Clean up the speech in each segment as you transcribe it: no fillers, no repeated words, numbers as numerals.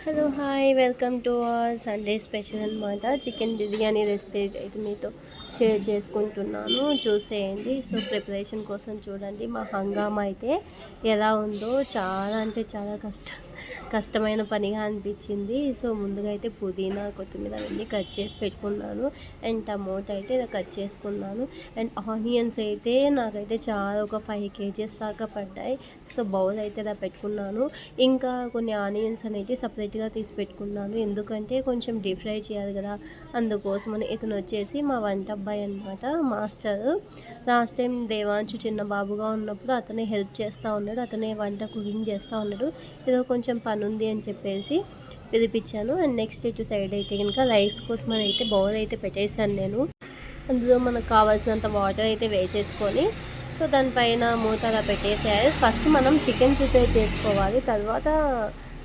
Hello hi welcome to Sunday special అనమాట. Chicken biryani recipe అయితే మీతో షేర్ చేసుకుంటున్నాను, చూసేయండి. సో ప్రిపరేషన్ కోసం చూడండి మా హంగామా అయితే ఎలా ఉందో. చాలా అంటే చాలా కష్టమైన పనిగా అనిపించింది. సో ముందుగా అయితే పుదీనా కొత్తిమీర అవన్నీ కట్ చేసి పెట్టుకున్నాను. అండ్ టమోటా అయితే కట్ చేసుకున్నాను. అండ్ ఆనియన్స్ అయితే నాకైతే చాలా ఒక 5 kgs దాకా పడ్డాయి. సో బౌల్ అయితే ఇలా పెట్టుకున్నాను. ఇంకా కొన్ని ఆనియన్స్ అనేవి సపరేట్గా తీసి పెట్టుకున్నాను, ఎందుకంటే కొంచెం డీప్ ఫ్రై చేయాలి కదా, అందుకోసమని. ఇతను వచ్చేసి మా వంట అబ్బాయి అనమాట, మాస్టర్. లాస్ట్ టైం దేవాంశు చిన్న బాబుగా ఉన్నప్పుడు అతనే హెల్ప్ చేస్తూ ఉన్నాడు, అతనే వంట కుకింగ్ చేస్తూ ఉన్నాడు. ఏదో కొంచెం పని ఉంది అని చెప్పేసి పిలిపించాను. అండ్ నెక్స్ట్ ఇటు సైడ్ అయితే కనుక రైస్ కోసం అయితే బౌల్ అయితే పెట్టేశాను నేను. అందులో మనకు కావాల్సినంత వాటర్ అయితే వేసేసుకొని, సో దానిపైన మూత అలా పెట్టేసేయాలి. ఫస్ట్ మనం చికెన్ ప్రిపేర్ చేసుకోవాలి, తర్వాత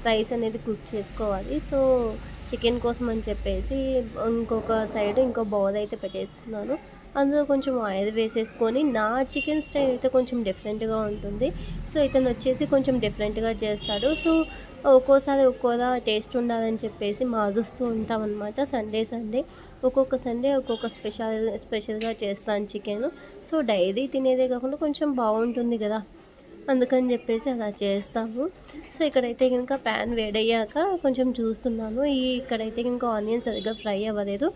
రైస్ అనేది కుక్ చేసుకోవాలి. సో చికెన్ కోసం అని చెప్పేసి ఇంకొక సైడ్ ఇంకో బౌల్ అయితే పెట్టేసుకున్నాను. అందులో కొంచెం ఆయిల్ వేసేసుకొని, నా చికెన్ స్టైల్ అయితే కొంచెం డిఫరెంట్గా ఉంటుంది. సో ఇతను వచ్చేసి కొంచెం డిఫరెంట్గా చేస్తాడు. సో ఒక్కోసారి ఒక్కోలా టేస్ట్ ఉండాలని చెప్పేసి మారుస్తూ ఉంటాం అనమాట. సండే ఒక్కొక్క సండే ఒక్కొక్క స్పెషల్గా చేస్తాను చికెన్. సో డైలీ తినేదే కాకుండా కొంచెం బాగుంటుంది కదా, అందుకని చెప్పేసి అలా చేస్తాము. సో ఇక్కడైతే కనుక ప్యాన్ వేడయ్యాక కొంచెం చూస్తున్నాను, ఇక్కడైతే కనుక ఆనియన్ సరిగ్గా ఫ్రై అవ్వలేదు,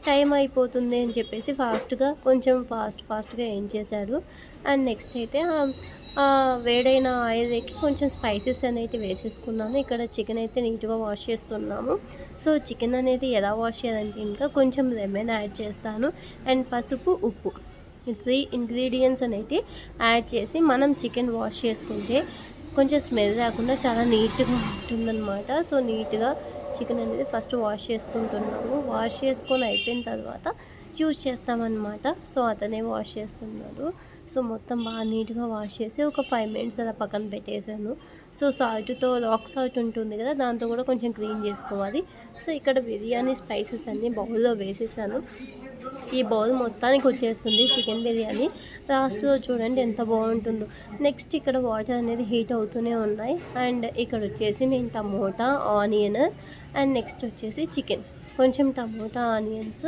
టైం అయిపోతుంది అని చెప్పేసి ఫాస్ట్గా ఏం చేశాడు. అండ్ నెక్స్ట్ అయితే వేడైన ఆయిల్కి కొంచెం స్పైసెస్ అనేవి వేసేసుకున్నాను. ఇక్కడ చికెన్ అయితే నీట్గా వాష్ చేస్తున్నాము. సో చికెన్ అనేది ఎలా వాష్ చేయాలంటే ఇంకా కొంచెం లెమన్ యాడ్ చేస్తాను. అండ్ పసుపు, ఉప్పు, ఈ 3 ఇంగ్రీడియంట్స్ అనేవి యాడ్ చేసి మనం చికెన్ వాష్ చేసుకుంటే కొంచెం స్మెల్ రాకుండా చాలా నీట్గా ఉంటుందన్నమాట. సో నీట్గా చికెన్ అనేది ఫస్ట్ వాష్ చేసుకుంటున్నాము. వాష్ చేసుకొని అయిపోయిన తర్వాత యూజ్ చేస్తామన్నమాట. సో అతనే వాష్ చేస్తున్నాడు. సో మొత్తం బాగా నీట్గా వాష్ చేసి ఒక 5 minutes అలా పక్కన పెట్టేశాను. సో సాల్ట్తో రాక్ సాల్ట్ ఉంటుంది కదా, దాంతో కూడా కొంచెం క్లీన్ చేసుకోవాలి. సో ఇక్కడ బిర్యానీ స్పైసెస్ అన్నీ బౌల్లో వేసేసాను. ఈ బౌల్ మొత్తానికి వచ్చేస్తుంది చికెన్ బిర్యానీ. లాస్ట్లో చూడండి ఎంత బాగుంటుందో. నెక్స్ట్ ఇక్కడ వాటర్ అనేది హీట్ అవుతూనే ఉన్నాయి. అండ్ ఇక్కడ వచ్చేసి నేను టమోటా, ఆనియన్, అండ్ నెక్స్ట్ వచ్చేసి చికెన్, కొంచెం టమోటా ఆనియన్స్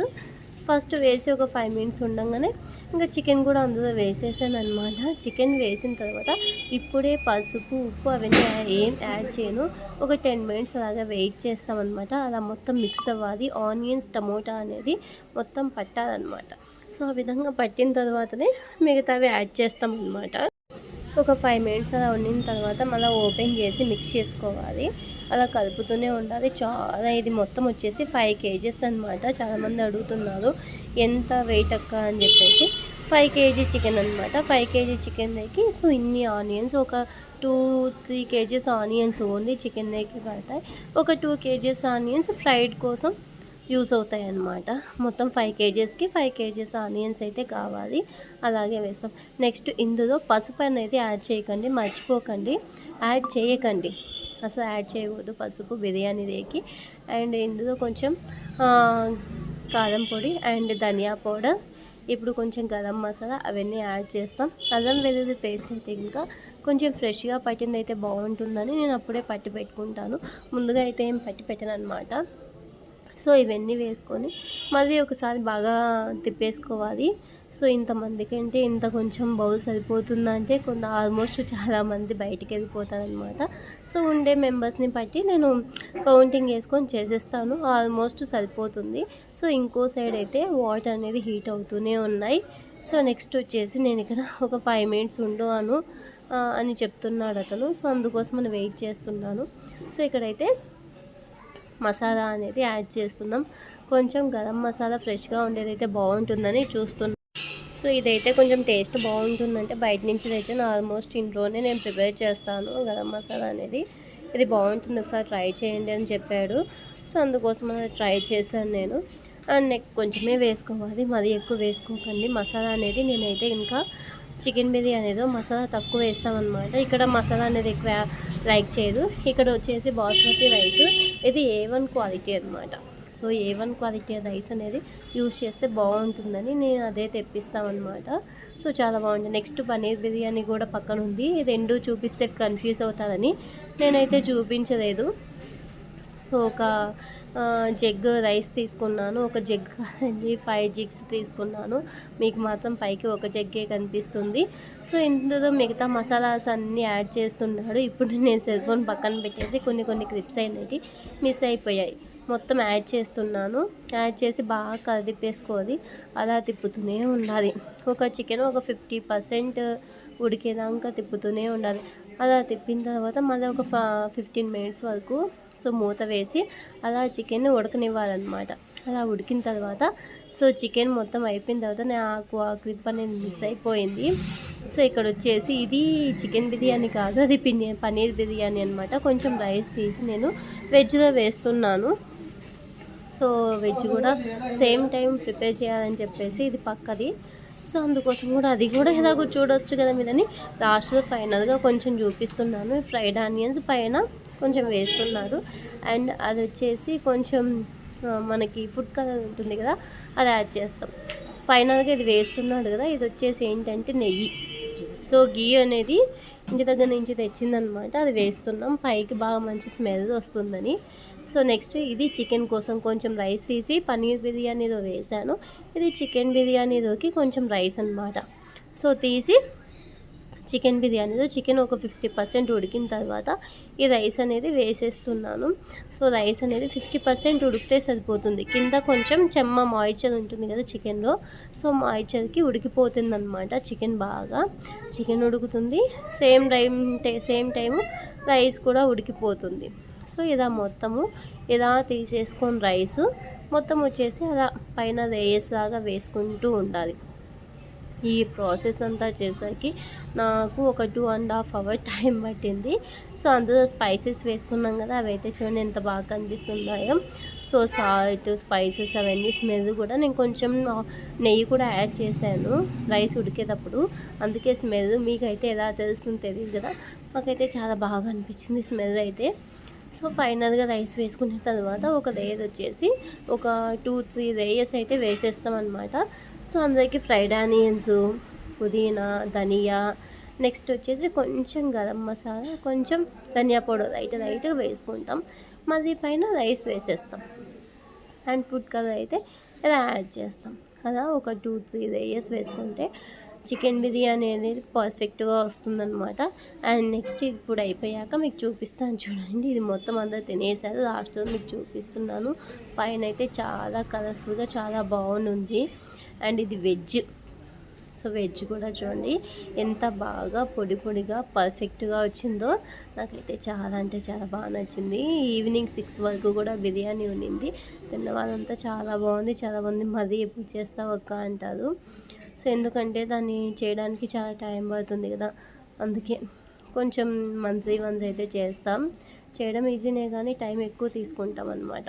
ఫస్ట్ వేసి ఒక 5 minutes ఉండగానే ఇంకా చికెన్ కూడా అందులో వేసేసాను అనమాట. చికెన్ వేసిన తర్వాత ఇప్పుడే పసుపు, ఉప్పు అవన్నీ ఏం యాడ్ చేయను, ఒక 10 minutes అలాగా వెయిట్ చేస్తామన్నమాట. అలా మొత్తం మిక్స్ అవ్వాలి, ఆనియన్స్ టమోటా అనేది మొత్తం పట్టాలన్నమాట. సో ఆ విధంగా పట్టిన తర్వాతనే మిగతావి యాడ్ చేస్తామన్నమాట. ఒక 5 minutes అలా వండిన తర్వాత మళ్ళీ ఓపెన్ చేసి మిక్స్ చేసుకోవాలి, అలా కలుపుతూనే ఉండాలి. చాలా ఇది మొత్తం వచ్చేసి 5 kgs అనమాట. చాలామంది అడుగుతున్నారు ఎంత వెయిట్ అక్క అని చెప్పేసి. 5 kg చికెన్ అనమాట. 5 kg చికెన్కి సో ఇన్ని ఆనియన్స్, ఒక 2-3 kgs ఆనియన్స్ ఓన్లీ చికెన్ దగ్గర పడతాయి. ఒక 2 kgs ఆనియన్స్ ఫ్రైడ్ కోసం యూస్ అవుతాయి అన్నమాట. మొత్తం 5 kgsకి 5 kgs ఆనియన్స్ అయితే కావాలి, అలాగే వేస్తాం. నెక్స్ట్ ఇందులో పసుపు అనేది యాడ్ చేయకండి, మర్చిపోకండి, యాడ్ చేయకండి, అసలు యాడ్ చేయకూడదు పసుపు బిర్యానీకి. అండ్ ఇందులో కొంచెం కారం పొడి అండ్ ధనియా పౌడర్, ఇప్పుడు కొంచెం గరం మసాలా అవన్నీ యాడ్ చేస్తాం. అల్లం వెల్లుల్లి పేస్ట్ అయితే ఇంకా కొంచెం ఫ్రెష్గా పట్టింది అయితే బాగుంటుందని నేను అప్పుడే పట్టి పెట్టుకుంటాను, ముందుగా అయితే ఏం పట్టి పెట్టను అనమాట. సో ఇవన్నీ వేసుకొని మళ్ళీ ఒకసారి బాగా తిప్పేసుకోవాలి. సో ఇంతమందికి అంటే ఇంత కొంచెం బౌల్ సరిపోతుందంటే ఆల్మోస్ట్ చాలామంది బయటికి వెళ్ళిపోతారనమాట. సో ఉండే మెంబర్స్ని బట్టి నేను కౌంటింగ్ వేసుకొని చేసేస్తాను, ఆల్మోస్ట్ సరిపోతుంది. సో ఇంకో సైడ్ అయితే వాటర్ అనేది హీట్ అవుతూనే ఉన్నాయి. సో నెక్స్ట్ వచ్చేసి నేను ఇక్కడ ఒక 5 minutes ఉండు అని చెప్తున్నాడు అతను. సో అందుకోసం నేను వెయిట్ చేస్తున్నాను. సో ఇక్కడైతే మసాలా అనేది యాడ్ చేస్తున్నాం. కొంచెం గరం మసాలా ఫ్రెష్గా ఉండేదైతే బాగుంటుందని చూస్తున్నాం. సో ఇదైతే కొంచెం టేస్ట్ బాగుంటుందంటే బయట నుంచి తెచ్చాను, ఆల్మోస్ట్ ఇంట్లోనే నేను ప్రిపేర్ చేస్తాను గరం మసాలా అనేది. ఇది బాగుంటుంది, ఒకసారి ట్రై చేయండి అని చెప్పాడు. సో అందుకోసం ట్రై చేశాను నేను. అండ్ కొంచెమే వేసుకోవాలి, మరీ ఎక్కువ వేసుకోకండి మసాలా అనేది. నేనైతే ఇంకా చికెన్ బిర్యానీలో మసాలా తక్కువ వేస్తామన్నమాట. ఇక్కడ మసాలా అనేది ఎక్కువ లైక్ చేయదు. ఇక్కడ వచ్చేసి బాస్మతి రైస్, ఇది A1 క్వాలిటీ అనమాట. సో A1 క్వాలిటీ రైస్ అనేది యూజ్ చేస్తే బాగుంటుందని నేను అదే తెప్పిస్తామన్నమాట. సో చాలా బాగుంటుంది. నెక్స్ట్ పన్నీర్ బిర్యానీ కూడా పక్కన ఉంది, రెండు చూపిస్తే కన్ఫ్యూజ్ అవుతారని నేనైతే చూపించలేదు. సో ఒక జగ్ రైస్ తీసుకున్నాను. ఒక జగ్ కాదండి, 5 జిగ్స్ తీసుకున్నాను. మీకు మాత్రం పైకి ఒక జగ్గే కనిపిస్తుంది. సో ఇందులో మిగతా మసాలాస్ అన్నీ యాడ్ చేస్తున్నాడు. ఇప్పుడు నేను సెల్ ఫోన్ పక్కన పెట్టేసి కొన్ని క్లిప్స్ అనేవి మిస్ అయిపోయాయి. మొత్తం యాడ్ చేస్తున్నాను. యాడ్ చేసి బాగా కలిపేసుకోవాలి. అలా తిప్పుతూనే ఉండాలి. ఒక చికెన్ ఒక 50% ఉడికేదాకా తిప్పుతూనే ఉండాలి. అలా తిప్పిన తర్వాత మళ్ళీ ఒక 15 మినిట్స్ వరకు సో మూత వేసి అలా చికెన్ ఉడకనివ్వాలన్నమాట. అలా ఉడికిన తర్వాత సో చికెన్ మొత్తం అయిపోయిన తర్వాత నాకు ఆ క్లిప్ అనేది మిస్ అయిపోయింది. సో ఇక్కడ వచ్చేసి ఇది చికెన్ బిర్యానీ కాదు, అది పన్నీర్ బిర్యానీ అనమాట. కొంచెం రైస్ తీసి నేను వెజ్లో వేస్తున్నాను. సో వెజ్ కూడా సేమ్ టైం ప్రిపేర్ చేయాలని చెప్పేసి ఇది పక్కది. సో అందుకోసం కూడా అది కూడా ఎలాగో చూడవచ్చు కదా మీరని లాస్ట్లో ఫైనల్గా కొంచెం చూపిస్తున్నాను. ఫ్రైడ్ ఆనియన్స్ పైన కొంచెం వేస్తున్నాడు. అండ్ అది వచ్చేసి కొంచెం మనకి ఫుడ్ కలర్ ఉంటుంది కదా, అది యాడ్ చేస్తాం. ఫైనల్గా ఇది వేస్తున్నాడు కదా, ఇది వచ్చేసి ఏంటంటే నెయ్యి. సో గీ అనేది ఇంటి దగ్గర నుంచి తెచ్చిందనమాట, అది వేస్తున్నాం పైకి బాగా మంచి స్మెల్ వస్తుందని. సో నెక్స్ట్ ఇది చికెన్ కోసం కొంచెం రైస్ తీసి పన్నీర్ బిర్యానీలో వేసాను. ఇది చికెన్ బిర్యానీలోకి కొంచెం రైస్ అనమాట. సో తీసి చికెన్ బిర్యానీలో చికెన్ ఒక 50% ఉడికిన తర్వాత ఈ రైస్ అనేది వేసేస్తున్నాను. సో రైస్ అనేది 50% ఉడికితే సరిపోతుంది. కింద కొంచెం చెమ్మ మాయిశ్చర్ ఉంటుంది కదా చికెన్లో, సో మాయిశ్చర్కి ఉడికిపోతుంది అనమాట చికెన్. బాగా చికెన్ ఉడుకుతుంది, సేమ్ టైము రైస్ కూడా ఉడికిపోతుంది. సో ఇలా మొత్తము ఇలా తీసేసుకొని రైస్ మొత్తం వచ్చేసి అలా పైన లేయర్స్ లాగా వేసుకుంటూ ఉండాలి. ఈ ప్రాసెస్ అంతా చేసరికి నాకు ఒక 2.5 అవర్ టైం పట్టింది. సో అందులో స్పైసెస్ వేసుకున్నాం కదా, అవి అయితే చూడండి ఎంత బాగా కనిపిస్తున్నాయో. సో సాల్ట్, స్పైసెస్ అవన్నీ స్మెల్ కూడా నేను కొంచెం నెయ్యి కూడా యాడ్ చేశాను రైస్ ఉడికేటప్పుడు, అందుకే స్మెల్ మీకైతే ఎలా తెలుస్తుందో తెలియదు కదా, నాకైతే చాలా బాగా అనిపించింది స్మెల్ అయితే. సో ఫైనల్గా రైస్ వేసుకున్న తర్వాత ఒక లేయర్ వచ్చేసి ఒక 2-3 లేయర్స్ అయితే వేసేస్తాం అనమాట. సో అందరికీ ఫ్రైడ్ ఆనియన్స్, పుదీనా, ధనియా, నెక్స్ట్ వచ్చేసి కొంచెం గరం మసాలా, కొంచెం ధనియా పౌడర్ లైట్గా వేసుకుంటాం. మళ్ళీ పైన రైస్ వేసేస్తాం అండ్ ఫుడ్ కలర్ అయితే ఇలా యాడ్ చేస్తాం. అలా ఒక 2-3 లేయర్స్ వేసుకుంటే చికెన్ బిర్యానీ అనేది పర్ఫెక్ట్గా వస్తుందన్నమాట. అండ్ నెక్స్ట్ ఇప్పుడు అయిపోయాక మీకు చూపిస్తాను చూడండి. ఇది మొత్తం అందరూ తినేసారు, లాస్ట్లో మీకు చూపిస్తున్నాను. పైన అయితే చాలా కలర్ఫుల్గా చాలా బాగుంది. అండ్ ఇది వెజ్. సో వెజ్ కూడా చూడండి ఎంత బాగా పొడిగా పర్ఫెక్ట్గా వచ్చిందో. నాకైతే చాలా అంటే చాలా బాగా నచ్చింది. ఈవినింగ్ 6 వరకు కూడా బిర్యానీ ఉండింది. తిన్న వాళ్ళంతా చాలా బాగుంది, చాలామంది మరీ ఎప్పుడు చేస్తావు అక్క అంటారు. సో ఎందుకంటే దాన్ని చేయడానికి చాలా టైం పడుతుంది కదా, అందుకే కొంచెం మంత్లీ వన్స్ అయితే చేస్తాం. చేయడం ఈజీనే కానీ టైం ఎక్కువ తీసుకుంటాం అన్నమాట.